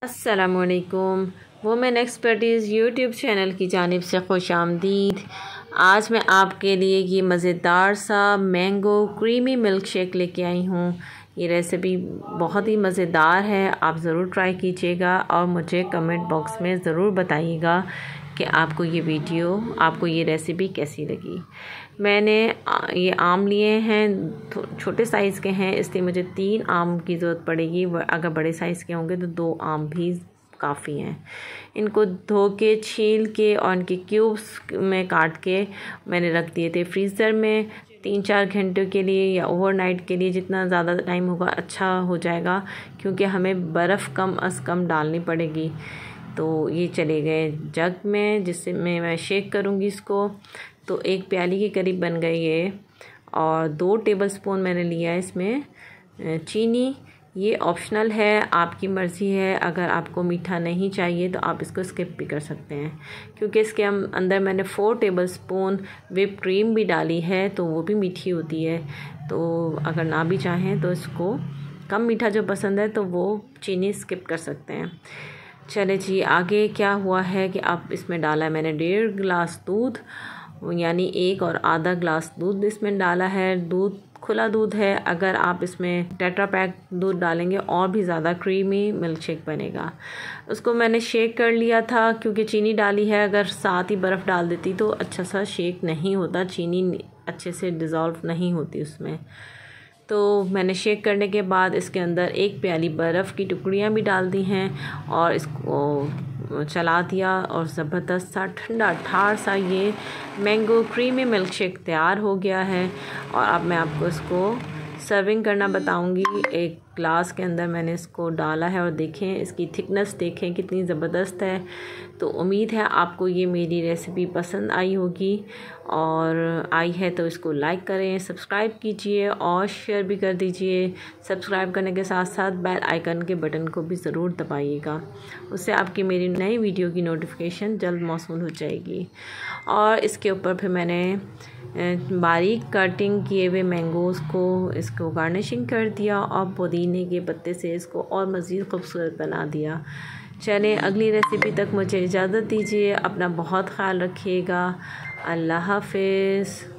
अस्सलामुअलैकुम। Women expertise YouTube channel की जानिब से खुशामदीद। आज मैं आपके लिए ये मज़ेदार सा मैंगो क्रीमी मिल्क शेक लेके आई हूँ। ये रेसिपी बहुत ही मज़ेदार है, आप ज़रूर ट्राई कीजिएगा और मुझे कमेंट बॉक्स में ज़रूर बताइएगा कि आपको ये रेसिपी कैसी लगी। मैंने ये आम लिए हैं, छोटे साइज़ के हैं, इसलिए मुझे 3 आम की ज़रूरत पड़ेगी। अगर बड़े साइज़ के होंगे तो 2 आम भी काफ़ी हैं। इनको धो के, छील के और इनके क्यूब्स में काट के मैंने रख दिए थे फ्रीज़र में 3-4 घंटे के लिए या ओवरनाइट के लिए। जितना ज़्यादा टाइम होगा अच्छा हो जाएगा, क्योंकि हमें बर्फ़ कम अज़ कम डालनी पड़ेगी। तो ये चले गए जग में, जिससे मैं शेक करूँगी इसको। तो 1 प्याली के करीब बन गई ये, और 2 टेबलस्पून मैंने लिया है इसमें चीनी। ये ऑप्शनल है, आपकी मर्ज़ी है। अगर आपको मीठा नहीं चाहिए तो आप इसको स्किप भी कर सकते हैं, क्योंकि इसके अंदर मैंने 4 टेबलस्पून व्हिप क्रीम भी डाली है, तो वो भी मीठी होती है। तो अगर ना भी चाहें तो इसको कम मीठा जो पसंद है तो वो चीनी स्किप कर सकते हैं। चले जी, आगे क्या हुआ है कि अब इसमें डाला है मैंने 1.5 गिलास दूध, यानी 1 और आधा ग्लास दूध इसमें डाला है। दूध खुला दूध है। अगर आप इसमें टेट्रा पैक दूध डालेंगे और भी ज़्यादा क्रीमी मिल्क शेक बनेगा। उसको मैंने शेक कर लिया था, क्योंकि चीनी डाली है। अगर साथ ही बर्फ़ डाल देती तो अच्छा सा शेक नहीं होता, चीनी अच्छे से डिज़ोल्व नहीं होती उसमें। तो मैंने शेक करने के बाद इसके अंदर 1 प्याली बर्फ़ की टुकड़ियाँ भी डाल दी हैं और इसको चला दिया, और ज़बरदस्त सा ठंडा ठार सा ये मैंगो क्रीमी मिल्क शेक तैयार हो गया है। और अब मैं आपको इसको सर्विंग करना बताऊंगी। 1 ग्लास के अंदर मैंने इसको डाला है, और देखें इसकी थिकनेस देखें कितनी ज़बरदस्त है। तो उम्मीद है आपको ये मेरी रेसिपी पसंद आई होगी, और आई है तो इसको लाइक करें, सब्सक्राइब कीजिए और शेयर भी कर दीजिए। सब्सक्राइब करने के साथ साथ बेल आइकन के बटन को भी ज़रूर दबाइएगा, उससे आपकी मेरी नई वीडियो की नोटिफिकेशन जल्द मौसूल हो जाएगी। और इसके ऊपर फिर मैंने बारीक कटिंग किए हुए मैंगोज़ को इसको गार्निशिंग कर दिया, और पुदीने के पत्ते से इसको और मज़ीद खूबसूरत बना दिया। चलें, अगली रेसिपी तक मुझे इजाज़त दीजिए। अपना बहुत ख्याल रखिएगा। अल्लाह हाफ़िज़।